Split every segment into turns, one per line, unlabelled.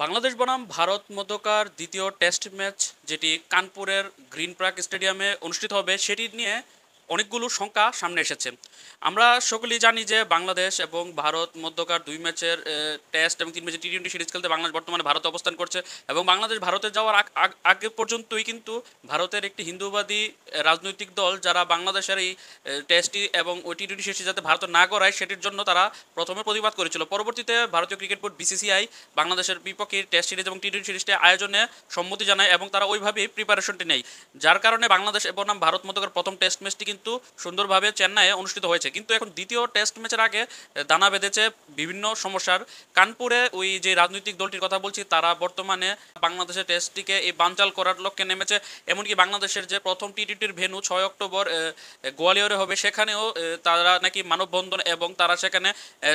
বাংলাদেশ বনাম ভারত মধ্যকার দ্বিতীয় টেস্ট ম্যাচ যেটি কানপুরের গ্রিন পার্ক স্টেডিয়ামে অনুষ্ঠিত হবে সেটি নিয়ে অনেকগুলো শঙ্কা সামনে এসেছে। আমরা সকলেই জানি যে বাংলাদেশ এবং ভারত মধ্যকার দুই ম্যাচের টেস্ট এবং তিন ম্যাচের টি-20 সিরিজ খেলতে বাংলাদেশ বর্তমানে ভারতে অবস্থান করছে এবং বাংলাদেশ ভারতে যাওয়ার আগে পর্যন্তই কিন্তু ভারতের একটি হিন্দুবাদী রাজনৈতিক দল যারা বাংলাদেশের এই টেস্টটি এবং ওই টি-20 সিরিজ যাতে ভারত না করায় সেটির জন্য তারা প্রথমে প্রতিবাদ করেছিল। পরবর্তীতে ভারতীয় ক্রিকেট বোর্ড বিসিসিআই বাংলাদেশের বিপক্ষে টেস্ট সিরিজ এবং টি-20 সিরিজটি আয়োজনে সম্মতি জানায় এবং তারা ওইভাবেই প্রিপারেশনটি নেয়, যার কারণে বাংলাদেশ এবং ভারত মধ্যকার প্রথম টেস্ট ম্যাচটি কিন্তু সুন্দরভাবে চেন্নাইয়ে অনুষ্ঠিত হয়েছে। কিন্তু এখন দ্বিতীয় টেস্ট ম্যাচের আগে দানা বেঁধেছে বিভিন্ন সমস্যার। কানপুরে ওই যে রাজনৈতিক দলটির কথা বলছি তারা বর্তমানে বাংলাদেশের টেস্টটিকে এই বানচাল করার লক্ষ্যে নেমেছে। এমনকি বাংলাদেশের যে প্রথম টি-20 ভেন্যু 6 অক্টোবর গোয়ালিয়রে হবে সেখানেও তারা নাকি মানববন্ধন এবং তারা সেখানে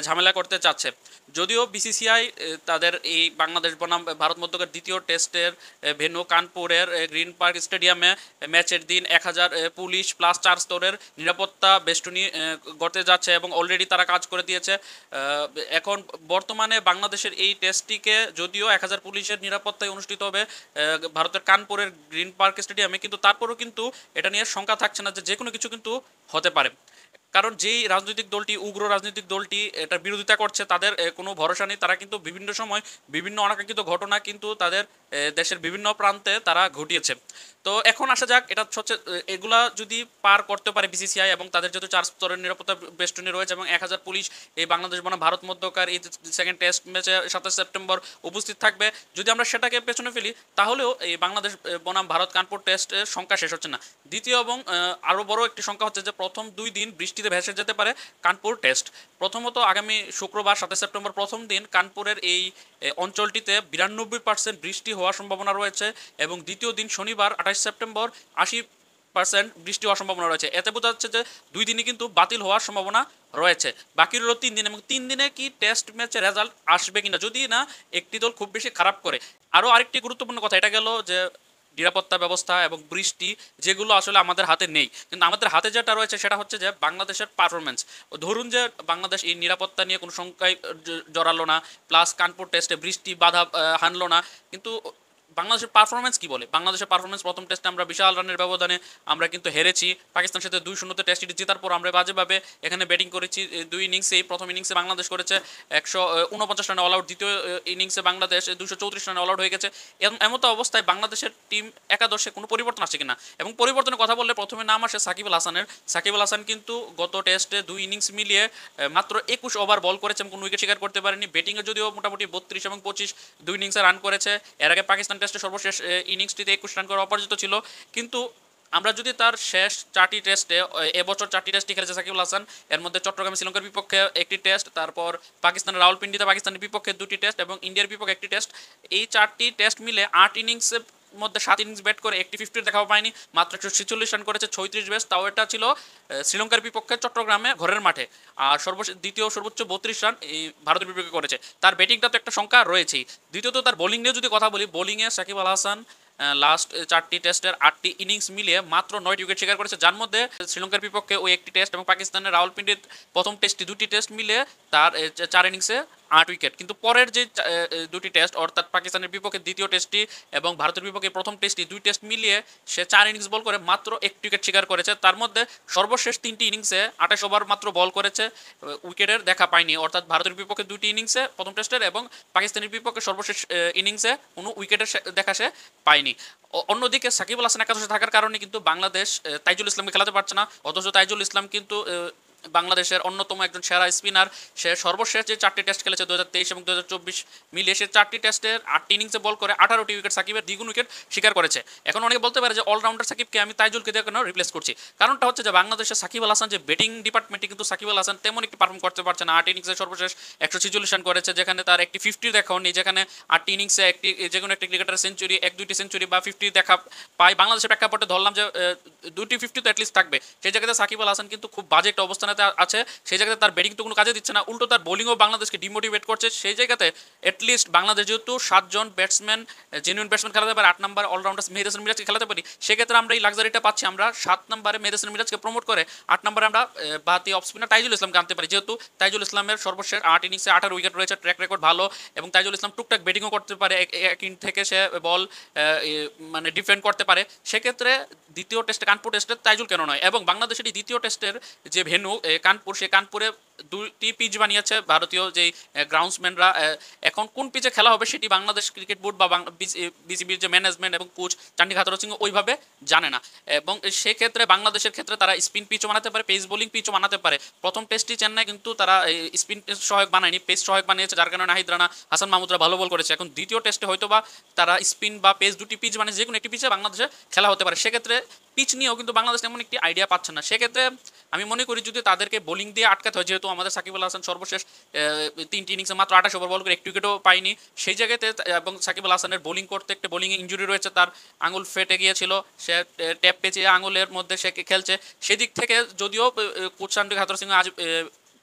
ঝামেলা করতে চাচ্ছে। যদিও বিসিসিআই তাদের এই বাংলাদেশ বনাম ভারত মধ্যকার দ্বিতীয় টেস্টের ভেন্যু কানপুরের গ্রিন পার্ক স্টেডিয়ামে ম্যাচের দিন 1000 পুলিশ প্লাস 4 স্তরের নিরাপত্তা বেষ্টনী করতে যাচ্ছে এবং অলরেডি তারা কাজ করে দিয়েছে। এখন বর্তমানে বাংলাদেশের এই টেস্টটিকে যদিও 1000 পুলিশের নিরাপত্তায় অনুষ্ঠিত হবে ভারতের কানপুরের গ্রিন পার্ক স্টেডিয়ামে, কিন্তু তারপরও কিন্তু এটা নিয়ে শঙ্কা থাকছে না যে কোনো কিছু কিন্তু হতে পারে। কারণ যেই রাজনৈতিক দলটি উগ্র রাজনৈতিক দলটি এটার বিরোধিতা করছে তাদের কোনো ভরসা নেই। তারা কিন্তু বিভিন্ন সময় বিভিন্ন অনাকাঙ্ক্ষিত ঘটনা কিন্তু তাদের দেশের বিভিন্ন প্রান্তে তারা ঘটিয়েছে। তো এখন আসা যাক, এটা হচ্ছে এগুলা যদি পার করতে পারে বিসিসিআই এবং তাদের যেহেতু 4 স্তরের নিরাপত্তা বেষ্টনী রয়েছে এবং 1000 পুলিশ এই বাংলাদেশ বনাম ভারত মধ্যকার এই সেকেন্ড টেস্ট ম্যাচে 27 সেপ্টেম্বর উপস্থিত থাকবে, যদি আমরা সেটাকে পেছনে ফেলি তাহলেও এই বাংলাদেশ বনাম ভারত কানপুর টেস্টের সংখ্যা শেষ হচ্ছে না। দ্বিতীয় এবং আরও বড় একটি সংখ্যা হচ্ছে যে প্রথম 2 দিন বৃষ্টিতে ভেসে যেতে পারে কানপুর টেস্ট। প্রথমত আগামী শুক্রবার 27 সেপ্টেম্বর প্রথম দিন কানপুরের এই অঞ্চলটিতে 92% বৃষ্টি হওয়ার সম্ভাবনা রয়েছে এবং দ্বিতীয় দিন শনিবার 28 সেপ্টেম্বর 80% বৃষ্টি হওয়ার সম্ভাবনা রয়েছে। এতে বোঝা যাচ্ছে যে 2 দিনই কিন্তু বাতিল হওয়ার সম্ভাবনা রয়েছে। বাকি রইল 3 দিন এবং 3 দিনে কি টেস্ট ম্যাচের রেজাল্ট আসবে কিনা, যদি না একটি দল খুব বেশি খারাপ করে। আরও আরেকটি গুরুত্বপূর্ণ কথা এটা গেল যে নিরাপত্তা ব্যবস্থা এবং বৃষ্টি, যেগুলো আসলে আমাদের হাতে নেই, কিন্তু আমাদের হাতে যেটা রয়েছে সেটা হচ্ছে যে বাংলাদেশের পারফরমেন্স। ধরুন যে বাংলাদেশ এই নিরাপত্তা নিয়ে কোনো শঙ্কায় জড়ালো না, প্লাস কানপুর টেস্টে বৃষ্টি বাধা হানলো না, কিন্তু বাংলাদেশের পারফরমেন্স কি বলে? বাংলাদেশের পারফরমেন্স প্রথম টেস্টে আমরা বিশাল রানের ব্যবধানে আমরা কিন্তু হেরেছি পাকিস্তানের সাথে 2-0 টেস্টটি জেতার পর আমরা বাজেভাবে এখানে ব্যাটিং করেছি। 2 ইনিংসেই প্রথম ইনিংসে বাংলাদেশ করেছে 149 রানে অল আউট, দ্বিতীয় ইনিংসে বাংলাদেশ 234 রানে অল আউট হয়ে গেছে। এমতো অবস্থায় বাংলাদেশের টিম একাদশে কোনো পরিবর্তন আসছে কিনা, এবং পরিবর্তনের কথা বললে প্রথমে নাম আসে সাকিব আল হাসানের। সাকিব আল হাসান কিন্তু গত টেস্টে 2 ইনিংস মিলিয়ে মাত্র 21 ওভার বল করেছে এবং কোনো উইকেট শিকার করতে পারেনি। ব্যাটিংয়ে যদিও মোটামুটি 32 এবং 25 2 ইনিংসে রান করেছে। এর আগে পাকিস্তান টেস্টে সর্বশেষ ইনিংসটিতে 21 রান করে অপরাজিত ছিল। কিন্তু আমরা যদি তার শেষ 4টি টেস্টে, এবছর 4টি টেস্টই খেলেছে সাকিব আল হাসান, এর মধ্যে চট্টগ্রামে শ্রীলঙ্কার বিপক্ষে একটি টেস্ট, তারপর পাকিস্তানের রাওয়ালপিন্ডিতে পাকিস্তানের বিপক্ষে 2টি টেস্ট এবং ইন্ডিয়ার বিপক্ষে একটি টেস্ট, এই 4টি টেস্ট মিলে 8 ইনিংসে মধ্যে 7 ইনিংস ব্যাট করে একটি 50 দেখাও পায়নি, মাত্র 146 রান করেছে, 36 ব্যাস, তাও এটা ছিল শ্রীলঙ্কার বিপক্ষে চট্টগ্রামে ঘরের মাঠে। আর দ্বিতীয় সর্বোচ্চ 32 রান এই ভারতের বিপক্ষে করেছে। তার ব্যাটিংটা তো একটা সংখ্যা রয়েছেই। দ্বিতীয়ত তার বোলিং নিয়ে যদি কথা বলি, বোলিংয়ে সাকিব আল হাসান লাস্ট 4টি টেস্টের 8টি ইনিংস মিলিয়ে মাত্র 9টি উইকেট শিকার করেছে, যার মধ্যে শ্রীলঙ্কার বিপক্ষে ওই একটি টেস্ট এবং পাকিস্তানের রাওয়ালপিন্ডির প্রথম টেস্টটি 2টি টেস্ট মিলিয়ে তার 4 ইনিংসে 8 উইকেট। কিন্তু পরের যে 2টি টেস্ট, অর্থাৎ পাকিস্তানের বিপক্ষে দ্বিতীয় টেস্টটি এবং ভারতের বিপক্ষে প্রথম টেস্টটি, 2 টেস্ট মিলিয়ে সে 4 ইনিংস বল করে মাত্র 1টি উইকেট শিকার করেছে। তার মধ্যে সর্বশেষ 3টি ইনিংসে 28 ওভার মাত্র বল করেছে, উইকেটের দেখা পায়নি। অর্থাৎ ভারতের বিপক্ষে 2টি ইনিংসে প্রথম টেস্টের এবং পাকিস্তানের বিপক্ষে সর্বশেষ ইনিংসে কোনো উইকেটের দেখা সে পায়নি। অন্যদিকে সাকিব আল হাসান একাদশে থাকার কারণে কিন্তু বাংলাদেশ তাইজুল ইসলামকে খেলাতে পারছে না, অথচ তাইজুল ইসলাম কিন্তু বাংলাদেশের অন্যতম একজন সেরা স্পিনার। সে সর্বশেষ যে 4টি টেস্ট খেলেছে 2023 এবং 2024 মিলিয়ে, সে 4টি টেস্টের 8টি ইনিংসে বল করে 18টি উইকেট, সাকিবের দ্বিগুণ উইকেট শিকার করেছে। এখন অনেকে বলতে পারে যে অলরাউন্ডার সাকিবকে আমি তাইজুলকে দিয়ে কেন রিপ্লেস করছি। কারণটা হচ্ছে যে বাংলাদেশের সাকিব আল হাসান যে ব্যাটিং ডিপার্টমেন্টে কিন্তু সাকিব আল হাসান তেমন একটি পারফর্ম করতে পারছে না। 8 ইনিংসে সর্বশেষ 146 রান করেছে, যেখানে তার একটি 50 দেখাও নেই, যেখানে 8টি ইনিংসে একটি যে কোনো একটি ক্রিকেটার সেঞ্চুরি, 1-2টি সেঞ্চুরি বা 50 দেখা পায়। বাংলাদেশের প্রেক্ষাপটে ধরলাম যে 2টি 50 তো অ্যাটলিস্ট থাকবে, সেই জায়গাতে সাকিব আল হাসান কিন্তু খুব বাজে একটা অবস্থান অবস্থানে আছে, সেই জায়গাতে তার ব্যাটিং তো কোনো কাজে দিচ্ছে না, উল্টো তার বোলিংও বাংলাদেশকে ডিমোটিভেট করছে। সেই জায়গাতে অ্যাটলিস্ট বাংলাদেশ যেহেতু 7 জন ব্যাটসম্যান, জেনুইন ব্যাটসম্যান খেলাতে পারে, 8 নম্বর অলরাউন্ডার মেহেদি হাসান মিরাজকে খেলাতে পারি, সেক্ষেত্রে আমরা এই লাক্সারিটা পাচ্ছি। আমরা 7 নম্বরে মেহেদি হাসান মিরাজকে প্রমোট করে 8 নম্বরে আমরা বাতি অফ স্পিনার তাইজুল ইসলামকে আনতে পারি, যেহেতু তাইজুল ইসলামের সর্বশেষ 8 ইনিংসে 18 উইকেট রয়েছে, ট্র্যাক রেকর্ড ভালো, এবং তাইজুল ইসলাম টুকটাক ব্যাটিংও করতে পারে, এক ইন থেকে সে বল মানে ডিফেন্ড করতে পারে। সেক্ষেত্রে দ্বিতীয় টেস্টে, কানপুর টেস্টে তাইজুল কেন নয়? এবং বাংলাদেশের এই দ্বিতীয় টেস্টের যে ভেন্যু কানপুর, সে কানপুরে 2টি পিচ বানিয়েছে ভারতীয় যেই গ্রাউন্ডসম্যানরা। এখন কোন পিচে খেলা হবে সেটি বাংলাদেশ ক্রিকেট বোর্ড বা বিসিবির যে ম্যানেজমেন্ট এবং কোচ চান্ডি খাতর সিং ওইভাবে জানে না, এবং সেক্ষেত্রে বাংলাদেশের ক্ষেত্রে তারা স্পিন পিচও বানাতে পারে, পেস বোলিং পিচও বানাতে পারে। প্রথম টেস্টটি চেন্নাই কিন্তু তারা স্পিন সহায়ক বানায়নি, পেস সহায়ক বানিয়েছে, যার কারণে নাহিদ রানা, হাসান মাহমুদরা ভালো বল করেছে। এখন দ্বিতীয় টেস্টে হয়তো বা তারা স্পিন বা পেস দুটি পিচ বানিয়েছে, যে কোনো একটি পিচে বাংলাদেশে খেলা হতে পারে। সেক্ষেত্রে পিচ নিয়েও কিন্তু বাংলাদেশ এমন একটি আইডিয়া পাচ্ছে না। সেক্ষেত্রে আমি মনে করি যদি তাদেরকে বোলিং দিয়ে আটকাতে হয়, যেহেতু আমাদের সাকিব আল হাসান সর্বশেষ 3টি ইনিংসে মাত্র 28 ওভার বল করে 1 উইকেটও পায়নি, সেই জায়গাতে এবং সাকিব আল হাসানের বোলিং করতে একটা বোলিংয়ে ইঞ্জুরি রয়েছে, তার আঙুল ফেটে গিয়েছিল, সে ট্যাপ পেঁচিয়ে আঙুলের মধ্যে সে খেলছে। সেদিক থেকে যদিও কোচ চান্ডি খাতর সিং আজ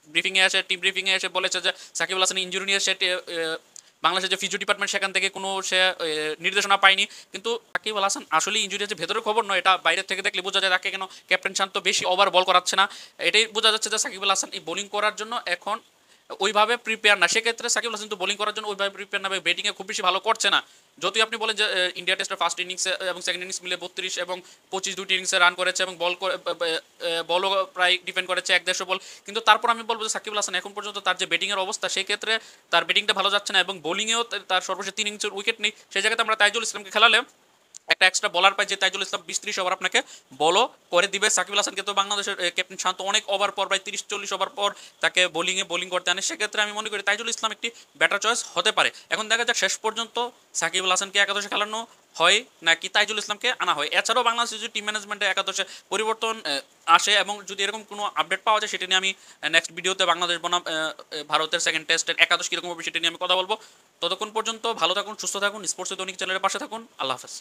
ব্রিফিংয়ে এসে, টিম ব্রিফিংয়ে এসে বলেছে যে সাকিব আল হাসান ইঞ্জুরি নিয়ে সে বাংলাদেশের যে ফিজিও ডিপার্টমেন্ট সেখান থেকে কোনো সে নির্দেশনা পায়নি, কিন্তু সাকিব আল হাসান আসলে ইঞ্জুরি যে ভেতরের খবর নয়, এটা বাইরের থেকে দেখলে বোঝা যায়। তাকে কেন ক্যাপ্টেন শান্ত বেশি ওভার বল করাচ্ছে না, এটাই বোঝা যাচ্ছে যে সাকিব আল হাসান এই বোলিং করার জন্য এখন ওইভাবে প্রিপেয়ার না। সেক্ষেত্রে সাকিব আল হাসান কিন্তু বোলিং করার জন্য ওইভাবে প্রিপেয়ার না, ব্যাটিংয়ে খুব বেশি ভালো করছে না। যদি আপনি বলেন যে ইন্ডিয়া টেস্টের ফার্স্ট ইনিংসে এবং সেকেন্ড ইনিংস মিলে 32 এবং 25 দুটি ইনিংসে রান করেছে, এবং বলও প্রায় ডিফেন্ড করেছে 150 বল, কিন্তু তারপর আমি বলবো যে সাকিব আল হাসান এখন পর্যন্ত তার যে ব্যাটিংয়ের অবস্থা, সেই ক্ষেত্রে তার ব্যাটিংটা ভালো যাচ্ছে না, এবং বোলিংয়েও তার সর্বশেষ 3 ইনিংসের উইকেট নেই। সেই জায়গাতে আমরা তাইজুল ইসলামকে খেলালে একটা এক্সট্রা বলার পাই, যে তাইজুল ইসলাম 20-30 ওভার আপনাকে বলও করে দিবে। সাকিব আল হাসানকে তো বাংলাদেশের ক্যাপ্টেন শান্ত অনেক ওভার পর, প্রায় 30-40 ওভার পর তাকে বোলিং করতে আনে। সেক্ষেত্রে আমি মনে করি তাইজুল ইসলাম একটি বেটার চয়েস হতে পারে। এখন দেখা যাক শেষ পর্যন্ত সাকিব আল হাসানকে একাদশে খেলানো হয় নাকি তাইজুল ইসলামকে আনা হয়। এছাড়াও বাংলাদেশের যদি টিম ম্যানেজমেন্টে একাদশে পরিবর্তন আসে এবং যদি এরকম কোনো আপডেট পাওয়া যায়, সেটা নিয়ে আমি নেক্সট ভিডিওতে বাংলাদেশ বনাম ভারতের সেকেন্ড টেস্টের একাদশ কীরকম হবে সেটা নিয়ে আমি কথা বলবো। ততক্ষণ পর্যন্ত ভালো থাকুন, সুস্থ থাকুন, স্পোর্টস দৈনিক চ্যানেলের পাশে থাকুন। আল্লাহ হাফেজ।